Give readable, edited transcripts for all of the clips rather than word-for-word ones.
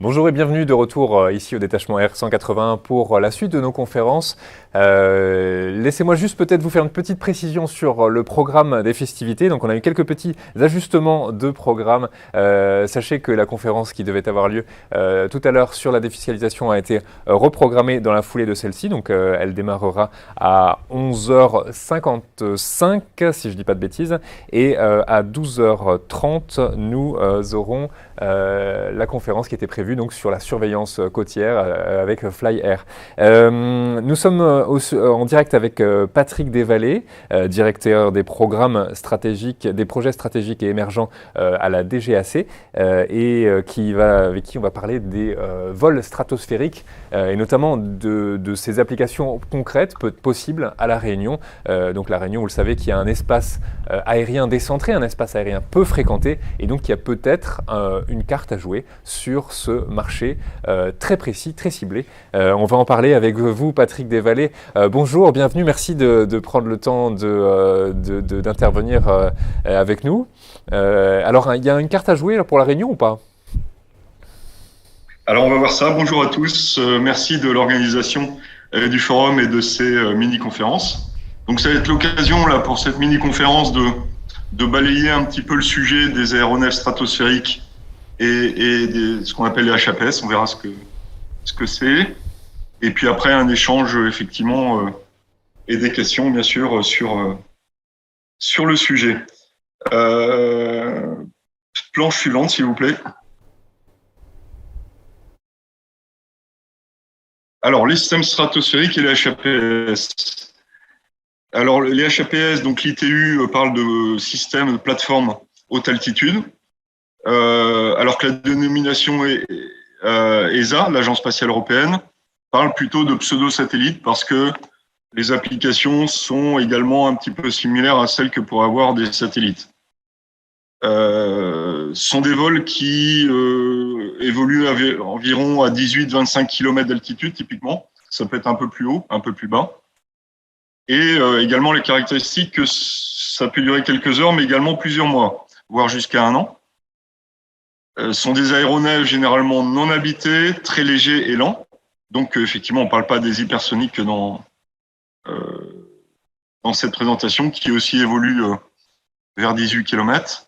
Bonjour et bienvenue de retour ici au détachement R180 pour la suite de nos conférences. Laissez-moi juste peut-être vous faire une petite précision sur le programme des festivités. Donc on a eu quelques petits ajustements de programme. Sachez que la conférence qui devait avoir lieu tout à l'heure sur la défiscalisation a été reprogrammée dans la foulée de celle-ci. Donc elle démarrera à 11h55 si je ne dis pas de bêtises. Et à 12h30 nous aurons la conférence qui était prévue donc sur la surveillance côtière avec Fly Air. Nous sommes en direct avec Patrick Desvallées, directeur des programmes stratégiques, des projets stratégiques et émergents à la DGAC, avec qui on va parler des vols stratosphériques et notamment de ces applications concrètes possibles à La Réunion. Donc La Réunion, vous le savez, qui a un espace aérien décentré, un espace aérien peu fréquenté, et donc qui a peut-être une carte à jouer sur ce marché très précis, très ciblé. On va en parler avec vous, Patrick Desvallées. Bonjour, bienvenue, merci de prendre le temps d'intervenir avec nous. Alors, il y a une carte à jouer pour La Réunion ou pas? Alors on va voir ça. Bonjour à tous. Merci de l'organisation du forum et de ces mini-conférences. Donc ça va être l'occasion là pour cette mini-conférence de balayer un petit peu le sujet des aéronefs stratosphériques et ce qu'on appelle les HAPS. On verra ce que c'est. Et puis après un échange effectivement et des questions bien sûr sur le sujet. Planche suivante s'il vous plaît. Alors, les systèmes stratosphériques et les HAPS. Alors, les HAPS, donc l'ITU parle de système de plateforme haute altitude, alors que la dénomination ESA, l'Agence spatiale européenne, parle plutôt de pseudo-satellites parce que les applications sont également un petit peu similaires à celles que pourraient avoir des satellites. Sont des vols qui évoluent environ à 18-25 km d'altitude, typiquement. Ça peut être un peu plus haut, un peu plus bas. Et également les caractéristiques que ça peut durer quelques heures, mais également plusieurs mois, voire jusqu'à un an. Sont des aéronefs généralement non habités, très légers et lents. Donc effectivement, on ne parle pas des hypersoniques dans cette présentation, qui aussi évolue vers 18 km.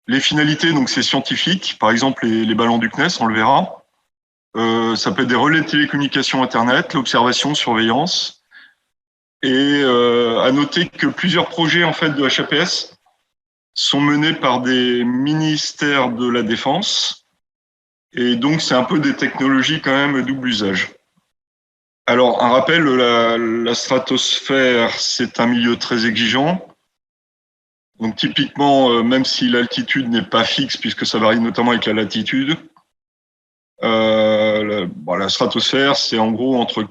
Les finalités, donc c'est scientifique, par exemple les ballons du CNES, on le verra. Ça peut être des relais de télécommunication Internet, l'observation, surveillance. Et à noter que plusieurs projets en fait de HAPS sont menés par des ministères de la Défense. Et donc c'est un peu des technologies quand même double usage. Alors un rappel, la stratosphère, c'est un milieu très exigeant. Donc typiquement, même si l'altitude n'est pas fixe, puisque ça varie notamment avec la latitude, la stratosphère, c'est en gros entre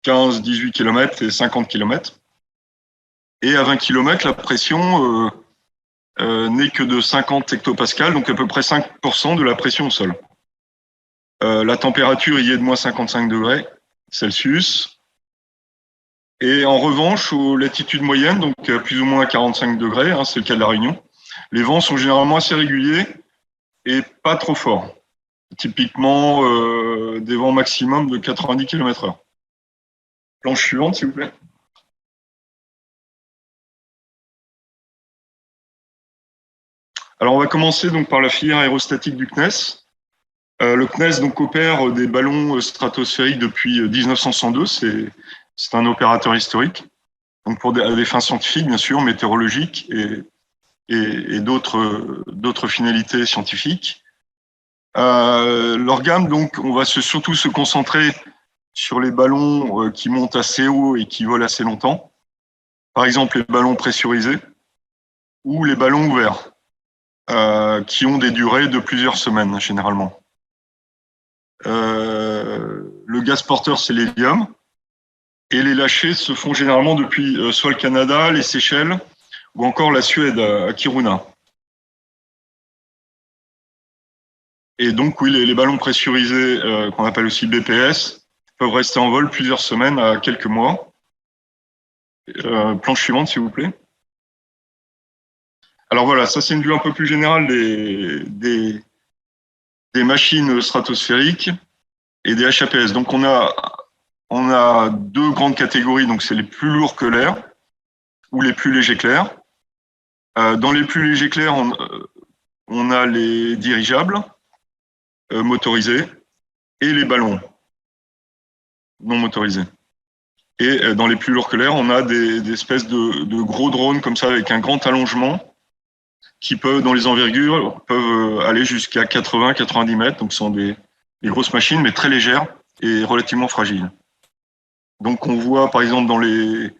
15-18 km et 50 km. Et à 20 km, la pression n'est que de 50 hectopascales, donc à peu près 5% de la pression au sol. La température y est de moins 55 degrés Celsius. Et en revanche, aux latitudes moyennes, donc plus ou moins 45 degrés, hein, c'est le cas de la Réunion, les vents sont généralement assez réguliers et pas trop forts. Typiquement, des vents maximum de 90 km/h. Planche suivante, s'il vous plaît. Alors, on va commencer donc par la filière aérostatique du CNES. Le CNES donc opère des ballons stratosphériques depuis 1902. C'est un opérateur historique. Donc pour des fins scientifiques, bien sûr, météorologiques et d'autres finalités scientifiques. Leur gamme, donc, on va surtout se concentrer sur les ballons qui montent assez haut et qui volent assez longtemps. Par exemple, les ballons pressurisés ou les ballons ouverts, qui ont des durées de plusieurs semaines, généralement. Le gaz porteur, c'est l'hélium. Et les lâchers se font généralement depuis soit le Canada, les Seychelles ou encore la Suède, à Kiruna. Et donc, oui, les ballons pressurisés, qu'on appelle aussi BPS, peuvent rester en vol plusieurs semaines à quelques mois. Planche suivante, s'il vous plaît. Alors voilà, ça c'est une vue un peu plus générale des machines stratosphériques et des HAPS. Donc on a deux grandes catégories, donc c'est les plus lourds que l'air ou les plus légers que l'air. Dans les plus légers que l'air, on a les dirigeables motorisés et les ballons non motorisés. Et dans les plus lourds que l'air, on a des espèces de gros drones comme ça avec un grand allongement qui peuvent, dans les envergures, peuvent aller jusqu'à 80-90 mètres. Donc, ce sont des grosses machines, mais très légères et relativement fragiles. Donc, on voit, par exemple, dans les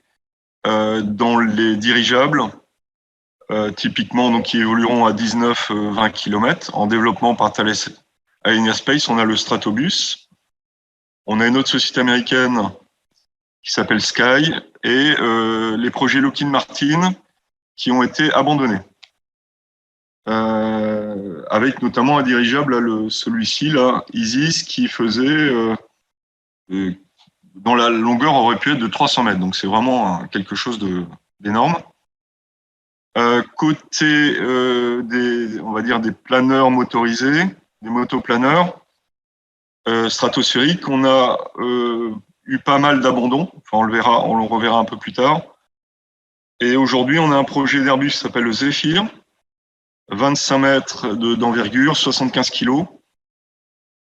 dirigeables, typiquement, donc, qui évolueront à 19-20 km en développement par Thales Alenia Space, on a le Stratobus. On a une autre société américaine qui s'appelle Sky et les projets Lockheed Martin qui ont été abandonnés. Avec notamment un dirigeable, celui-ci, là, Isis, qui faisait, dont la longueur aurait pu être de 300 mètres. Donc c'est vraiment quelque chose d'énorme. Côté on va dire des planeurs motorisés, des motoplaneurs stratosphériques, on a eu pas mal d'abandons. Enfin, on le reverra un peu plus tard. Et aujourd'hui, on a un projet d'Airbus qui s'appelle le Zephyr, 25 mètres d'envergure, 75 kilos,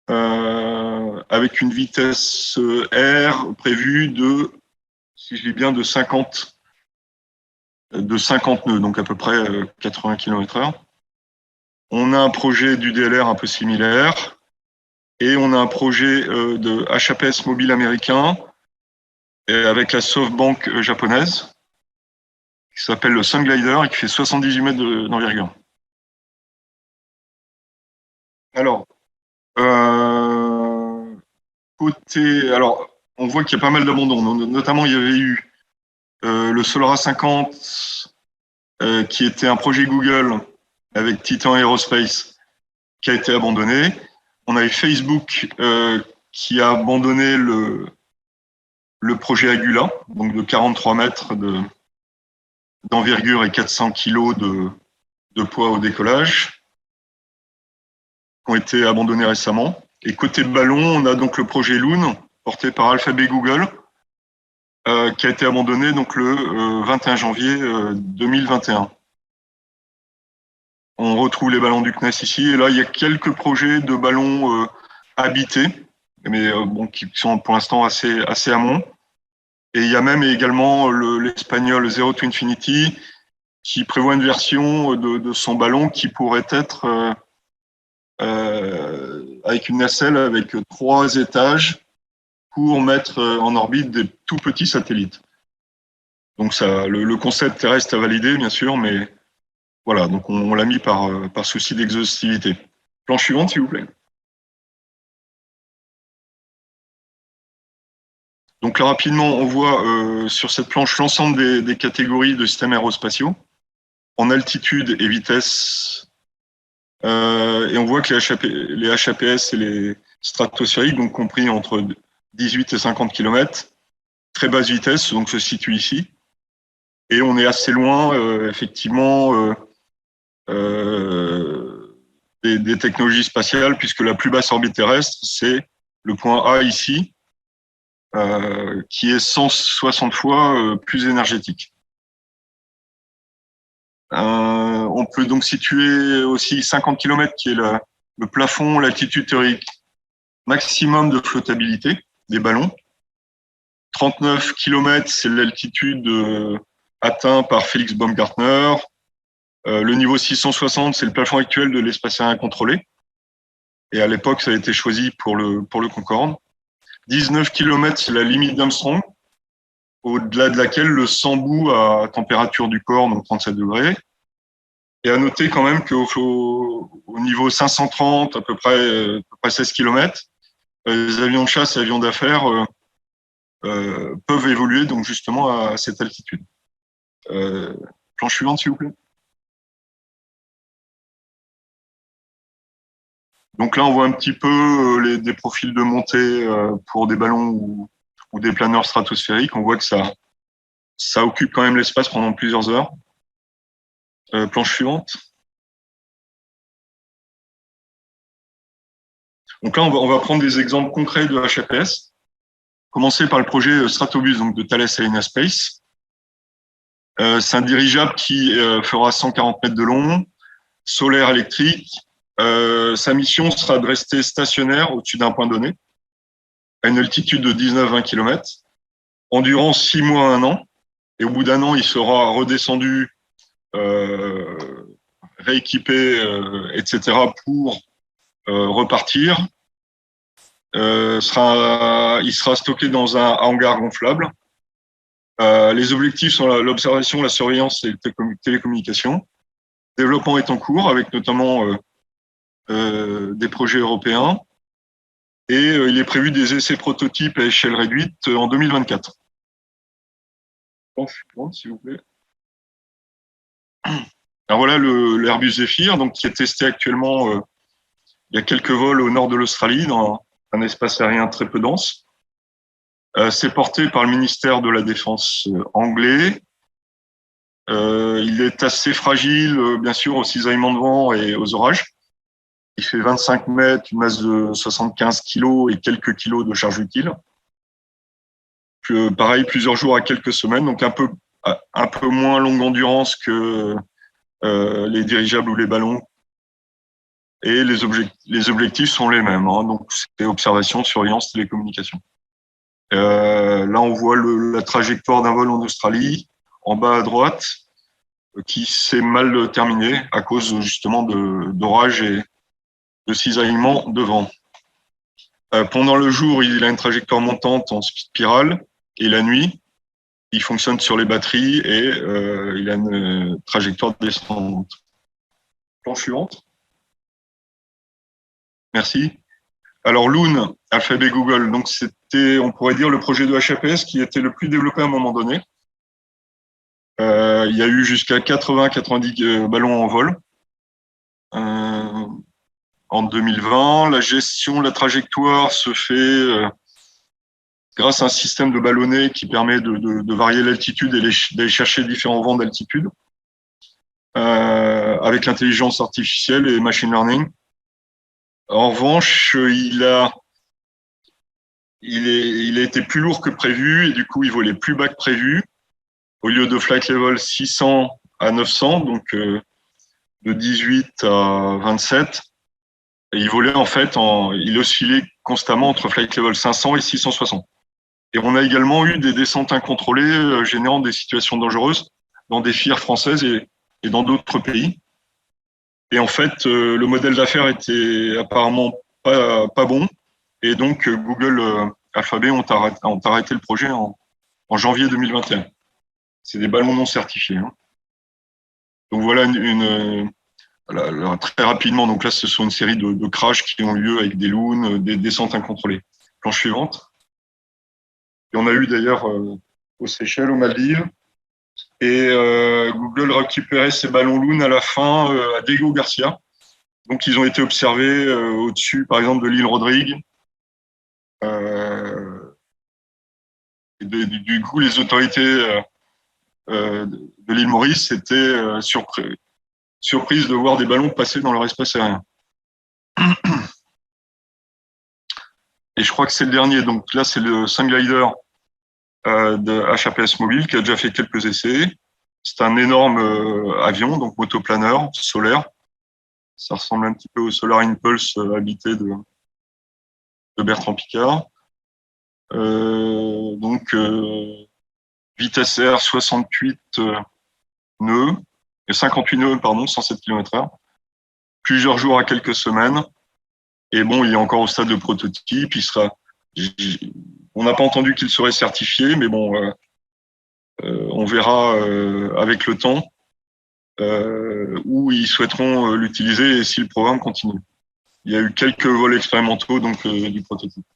avec une vitesse R prévue de, si je lis bien, de 50 nœuds, donc à peu près 80 km/h. On a un projet du DLR un peu similaire, et on a un projet de HAPS mobile américain avec la SoftBank japonaise, qui s'appelle le Sunglider et qui fait 78 mètres d'envergure. Alors, alors, on voit qu'il y a pas mal d'abandons. Notamment, il y avait eu le Solara 50, qui était un projet Google avec Titan Aerospace, qui a été abandonné. On avait Facebook qui a abandonné le projet Agula, donc de 43 mètres d'envergure et 400 kg de poids au décollage, qui ont été abandonnés récemment. Et côté ballon, on a donc le projet Loon, porté par Alphabet Google, qui a été abandonné donc le 21 janvier 2021. On retrouve les ballons du CNES ici, et là, il y a quelques projets de ballons habités, mais bon, qui sont pour l'instant assez amont. Et il y a même également l'espagnol Zero to Infinity, qui prévoit une version de son ballon qui pourrait être avec une nacelle avec 3 étages pour mettre en orbite des tout petits satellites. Donc ça, le concept reste à valider, bien sûr, mais voilà, donc on l'a mis par souci d'exhaustivité. Planche suivante, s'il vous plaît. Donc là, rapidement, on voit sur cette planche l'ensemble des catégories de systèmes aérospatiaux en altitude et vitesse. Et on voit que les HAPS et les stratosphériques, donc compris entre 18 et 50 km, très basse vitesse, donc se situent ici. Et on est assez loin, effectivement, des technologies spatiales, puisque la plus basse orbite terrestre, c'est le point A ici, qui est 160 fois plus énergétique. On peut donc situer aussi 50 km, qui est le plafond, l'altitude théorique maximum de flottabilité des ballons. 39 km, c'est l'altitude atteinte par Felix Baumgartner. Le niveau 660, c'est le plafond actuel de l'espace aérien contrôlé. Et à l'époque, ça a été choisi pour le Concorde. 19 km, c'est la limite d'Armstrong, au-delà de laquelle le sang bout à température du corps, donc 37 degrés. Et à noter quand même qu'au niveau 530, à peu près 16 km, les avions de chasse et avions d'affaires peuvent évoluer donc justement à cette altitude. Planche suivante, s'il vous plaît. Donc là, on voit un petit peu des profils de montée pour des ballons ou des planeurs stratosphériques. On voit que ça occupe quand même l'espace pendant plusieurs heures. Planche suivante. Donc là, on va prendre des exemples concrets de HAPS. Commencer par le projet Stratobus, donc de Thales Alenia Space. C'est un dirigeable qui fera 140 mètres de long, solaire électrique. Sa mission sera de rester stationnaire au-dessus d'un point donné, à une altitude de 19-20 km, en durant 6 mois à 1 an. Et au bout d'1 an, il sera redescendu, rééquipé, etc., pour repartir. Il sera stocké dans un hangar gonflable. Les objectifs sont l'observation, la surveillance et les télécommunications. Le développement est en cours, avec notamment des projets européens. Et il est prévu des essais prototypes à échelle réduite en 2024. S'il vous plaît. Alors voilà l'Airbus Zephyr, donc, qui est testé actuellement. Il y a quelques vols au nord de l'Australie, dans un espace aérien très peu dense. C'est porté par le ministère de la Défense anglais. Il est assez fragile, bien sûr, aux cisaillements de vent et aux orages. Il fait 25 mètres, une masse de 75 kilos et quelques kilos de charge utile. Pareil, plusieurs jours à quelques semaines, donc un peu moins longue endurance que les dirigeables ou les ballons. Et les objectifs sont les mêmes, hein, donc c'est observation, surveillance, télécommunication. Là, on voit la trajectoire d'un vol en Australie, en bas à droite, qui s'est mal terminé à cause justement d'orages et de cisaillement de vent. Pendant le jour, il a une trajectoire montante en spirale, et la nuit, il fonctionne sur les batteries et il a une trajectoire descendante. Planche suivante. Merci. Alors Loon, Alphabet Google, donc c'était, on pourrait dire, le projet de HAPS qui était le plus développé à un moment donné. Il y a eu jusqu'à 80-90 ballons en vol. En 2020, la gestion de la trajectoire se fait grâce à un système de ballonnets qui permet de varier l'altitude et d'aller chercher différents vents d'altitude avec l'intelligence artificielle et machine learning. En revanche, il a été plus lourd que prévu et du coup, il volait plus bas que prévu. Au lieu de flight level 600 à 900, donc de 18 à 27, et il volait en fait, il oscillait constamment entre flight level 500 et 660. Et on a également eu des descentes incontrôlées générant des situations dangereuses dans des FIR françaises et dans d'autres pays. Et en fait, le modèle d'affaires était apparemment pas bon. Et donc, Google Alphabet ont arrêté le projet en janvier 2021. C'est des ballons non certifiés. Hein. Donc voilà très rapidement. Donc là, ce sont une série de crashs qui ont lieu avec des loons, des descentes incontrôlées. Planche suivante. Et on a eu d'ailleurs aux Seychelles, aux Maldives. Et Google récupérait ces ballons loon à la fin à Diego Garcia. Donc ils ont été observés au-dessus, par exemple, de l'île Rodrigue. Du coup, les autorités de l'île Maurice étaient surprises de voir des ballons passer dans leur espace aérien. Et je crois que c'est le dernier. Donc là, c'est le Sunglider de HAPS Mobile qui a déjà fait quelques essais. C'est un énorme avion, donc motoplaneur solaire. Ça ressemble un petit peu au Solar Impulse habité de Bertrand Piccard. Donc vitesse R 68 nœuds, et 58 nœuds, pardon, 107 km/h. Plusieurs jours à quelques semaines. Et bon, il est encore au stade de prototype. On n'a pas entendu qu'il serait certifié, mais bon, on verra avec le temps où ils souhaiteront l'utiliser et si le programme continue. Il y a eu quelques vols expérimentaux donc du prototype.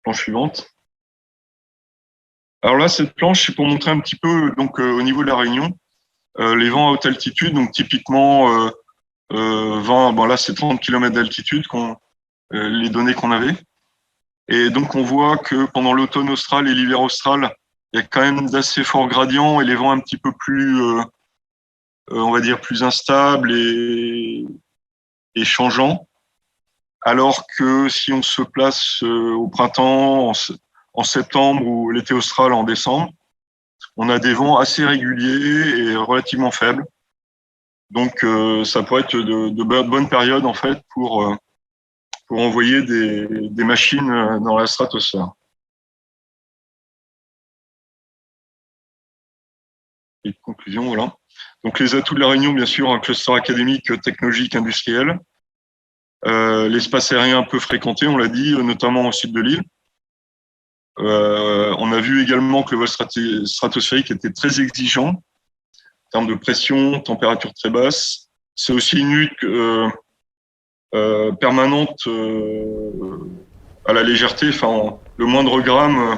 Planche suivante. Alors là, cette planche, c'est pour montrer un petit peu donc au niveau de la Réunion les vents à haute altitude. Donc typiquement 20, bon là c'est 30 km d'altitude les données qu'on avait. Et donc on voit que pendant l'automne austral et l'hiver austral, il y a quand même d'assez forts gradients et les vents un petit peu plus, on va dire, plus instables et changeants. alors que si on se place au printemps, en septembre ou l'été austral en décembre, on a des vents assez réguliers et relativement faibles. Donc, ça pourrait être de bonnes périodes en fait pour envoyer des machines dans la stratosphère. Et de conclusion, voilà. Donc, les atouts de la Réunion, bien sûr, un cluster académique, technologique, industriel. L'espace aérien peu fréquenté, on l'a dit, notamment au sud de l'île. On a vu également que le vol stratosphérique était très exigeant en termes de pression, température très basse. C'est aussi une lutte permanente à la légèreté. Enfin, le moindre gramme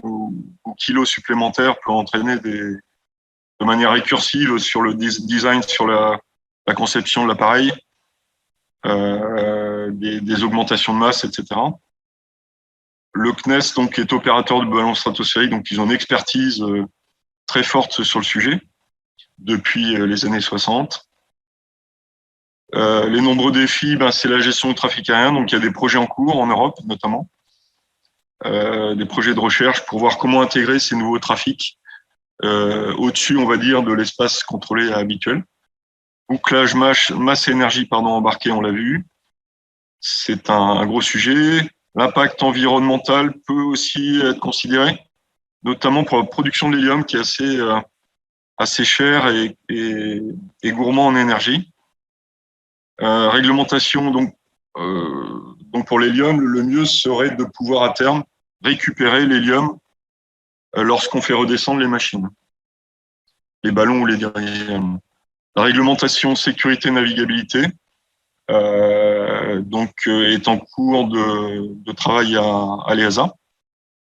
ou kilo supplémentaire peut entraîner de manière récursive sur le design, sur la conception de l'appareil, des augmentations de masse, etc. Le CNES donc, est opérateur de ballons stratosphériques, donc ils ont une expertise très forte sur le sujet depuis les années 60. Les nombreux défis, c'est la gestion du trafic aérien. Donc, il y a des projets en cours en Europe, notamment, des projets de recherche pour voir comment intégrer ces nouveaux trafics au-dessus, on va dire, de l'espace contrôlé habituel. Bouclage masse et énergie embarquée, on l'a vu. C'est un gros sujet. L'impact environnemental peut aussi être considéré, notamment pour la production de l'hélium qui est assez cher et gourmand en énergie. Réglementation, donc pour l'hélium, le mieux serait de pouvoir à terme récupérer l'hélium lorsqu'on fait redescendre les machines, les ballons ou les dirigeables. La réglementation sécurité navigabilité est en cours de travail à l'EASA.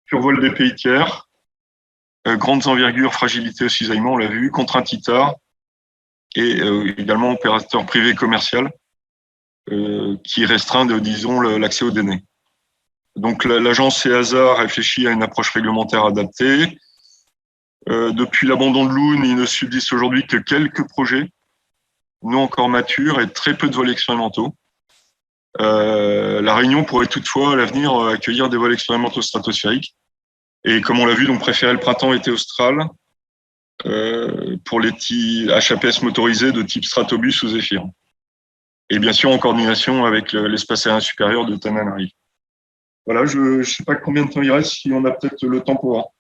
Survol des pays tiers, grandes envergures, fragilité au cisaillement, on l'a vu, contrainte ITAR et également opérateur privé commercial qui restreint, disons, l'accès aux données. Donc l'agence EASA réfléchit à une approche réglementaire adaptée. Depuis l'abandon de Loon, il ne subsiste aujourd'hui que quelques projets non encore matures et très peu de vols expérimentaux. La Réunion pourrait toutefois à l'avenir accueillir des vols expérimentaux stratosphériques. Et comme on l'a vu, donc préférer le printemps-été austral pour les HAPS motorisés de type Stratobus ou Zephyr. Et bien sûr en coordination avec l'espace aérien supérieur de Tananarive. Voilà, je ne sais pas combien de temps il reste, si on a peut-être le temps pour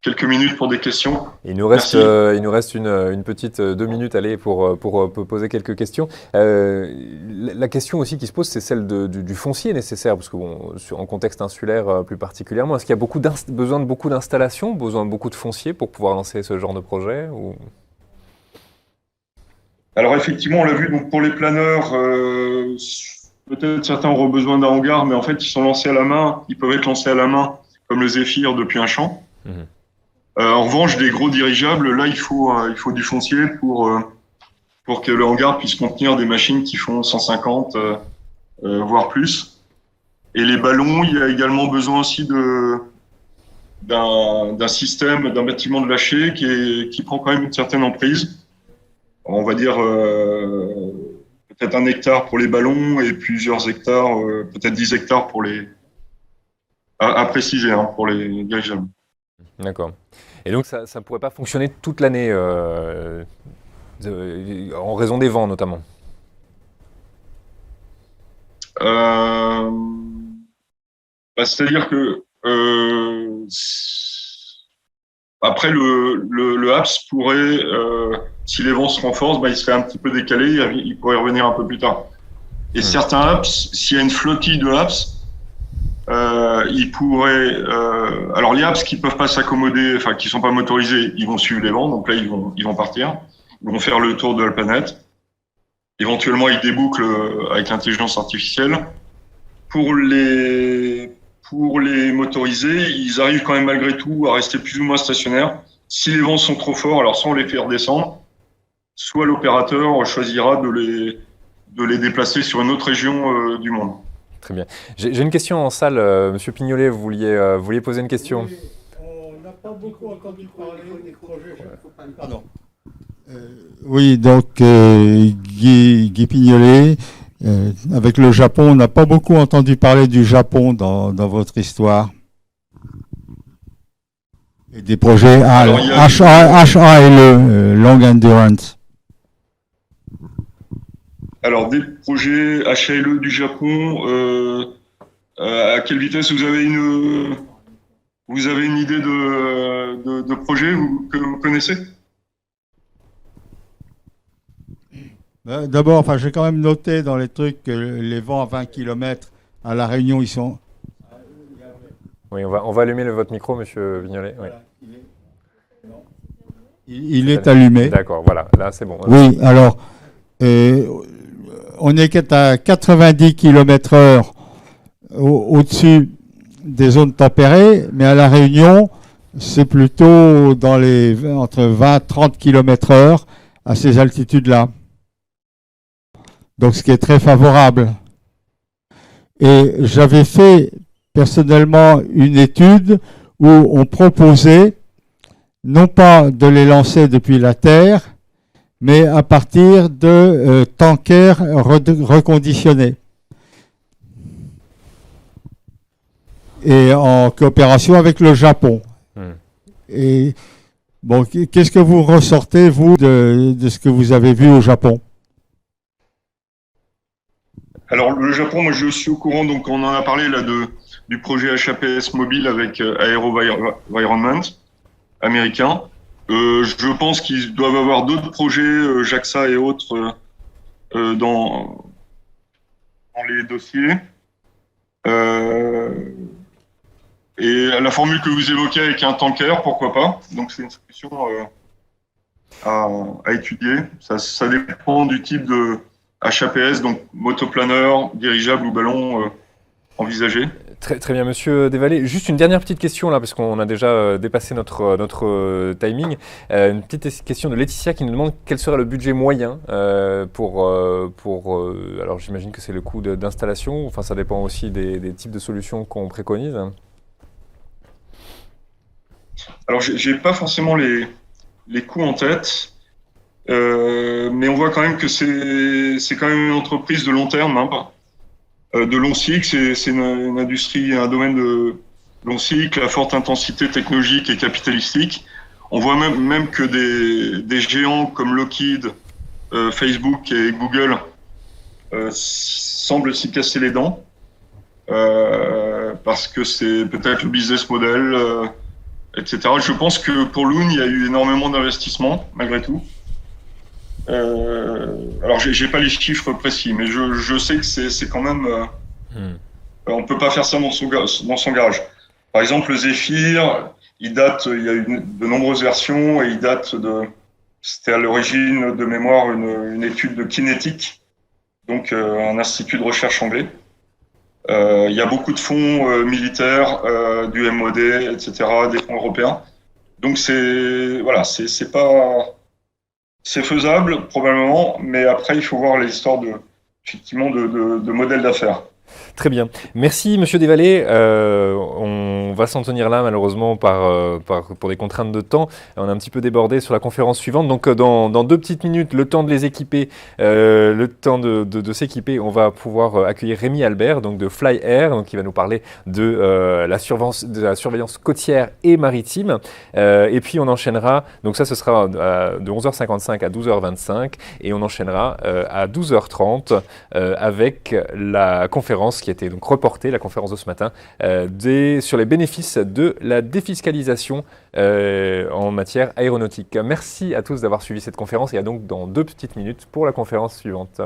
quelques minutes pour des questions. Il nous reste une petite 2 minutes pour poser quelques questions. La question aussi qui se pose, c'est celle du foncier nécessaire, parce que en contexte insulaire plus particulièrement, est-ce qu'il y a besoin de beaucoup d'installations, besoin de beaucoup de foncier pour pouvoir lancer ce genre de projet ou... Alors effectivement, on l'a vu, donc pour les planeurs, peut-être certains auront besoin d'un hangar, mais en fait, ils sont lancés à la main. Ils peuvent être lancés à la main, comme le Zephyr, depuis un champ. En revanche, des gros dirigeables, là, il faut du foncier pour que le hangar puisse contenir des machines qui font 150, voire plus. Et les ballons, il y a également besoin aussi d'un système, d'un bâtiment de lâcher qui prend quand même une certaine emprise. On va dire peut-être 1 hectare pour les ballons et plusieurs hectares, peut-être 10 hectares pour à préciser, pour les dirigeables. D'accord. Et donc ça ne pourrait pas fonctionner toute l'année en raison des vents notamment. C'est-à-dire que après le HAPS pourrait, si les vents se renforcent, il serait un petit peu décalé, il pourrait revenir un peu plus tard. Et certains HAPS, s'il y a une flottille de HAPS, ils pourraient. Alors les HAPS qui peuvent pas s'accommoder, enfin qui sont pas motorisés, ils vont suivre les vents, donc là ils vont partir, ils vont faire le tour de la planète. Éventuellement ils débouclent avec l'intelligence artificielle. Pour les motorisés, ils arrivent quand même malgré tout à rester plus ou moins stationnaires. Si les vents sont trop forts, alors soit on les fait redescendre, soit l'opérateur choisira de les déplacer sur une autre région du monde. Très bien. J'ai une question en salle. Monsieur Pignolet, vous vouliez poser une question? Oui, on n'a pas beaucoup entendu parler des projets. Pardon. Oui, donc Guy Pignolet. Avec le Japon, on n'a pas beaucoup entendu parler du Japon dans votre histoire. Et des projets HALE, Long Endurance. Alors, des projets HALE du Japon, à quelle vitesse vous avez une idée de projet que vous connaissez? D'abord, enfin, j'ai quand même noté dans les trucs que les vents à 20 km à La Réunion, ils sont... Oui, on va allumer votre micro, monsieur Vignolet. Oui. Il est allumé. D'accord, voilà, là c'est bon. Oui, alors, on est à 90 km/h au-dessus des zones tempérées, mais à La Réunion, c'est plutôt dans entre 20 et 30 km/h à ces altitudes-là. Donc, ce qui est très favorable. Et j'avais fait personnellement une étude où on proposait non pas de les lancer depuis la Terre, mais à partir de tankers reconditionnés. Et en coopération avec le Japon. Et bon, qu'est-ce que vous ressortez, vous, de ce que vous avez vu au Japon? Alors, le Japon, moi, je suis au courant, donc on en a parlé là du projet HAPS mobile avec AeroVironment américain. Je pense qu'ils doivent avoir d'autres projets, JAXA et autres, dans les dossiers. Et la formule que vous évoquez avec un tanker, pourquoi pas? Donc, c'est une solution à étudier. Ça dépend du type de HAPS, donc motoplaneur, dirigeable ou ballon envisagé. Très bien, monsieur Desvallées. Juste une dernière petite question là, parce qu'on a déjà dépassé notre timing. Une petite question de Laetitia qui nous demande quel serait le budget moyen alors j'imagine que c'est le coût d'installation, enfin ça dépend aussi des types de solutions qu'on préconise. Alors j'ai pas forcément les coûts en tête. Mais on voit quand même que c'est quand même une entreprise de long terme, hein, de long cycle. C'est une industrie, un domaine de long cycle, à forte intensité technologique et capitalistique. On voit même que des géants comme Lockheed, Facebook et Google semblent s'y casser les dents parce que c'est peut-être le business model, etc. Je pense que pour Loon, il y a eu énormément d'investissements malgré tout. Alors j'ai pas les chiffres précis, mais je sais que c'est quand même on peut pas faire ça dans son garage. Par exemple, le Zephyr, il y a eu de nombreuses versions et c'était à l'origine de mémoire une étude de kinétique, donc un institut de recherche anglais. Il y a beaucoup de fonds militaires, du MOD, etc., des fonds européens. Donc c'est pas c'est faisable, probablement, mais après, il faut voir les histoires effectivement, de modèles d'affaires. Très bien. Merci, monsieur Desvallées. On va s'en tenir là, malheureusement, pour des contraintes de temps. On a un petit peu débordé sur la conférence suivante. Donc, dans 2 petites minutes, le temps de les équiper, le temps de s'équiper, on va pouvoir accueillir Rémi Albert, donc de Fly Air, donc, qui va nous parler de la surveillance côtière et maritime. Et puis, on enchaînera. Donc, ça, ce sera de 11h55 à 12h25. Et on enchaînera à 12h30 avec la conférence qui a été donc reportée, la conférence de ce matin, sur les bénéfices de la défiscalisation en matière aéronautique. Merci à tous d'avoir suivi cette conférence et à donc dans 2 petites minutes pour la conférence suivante.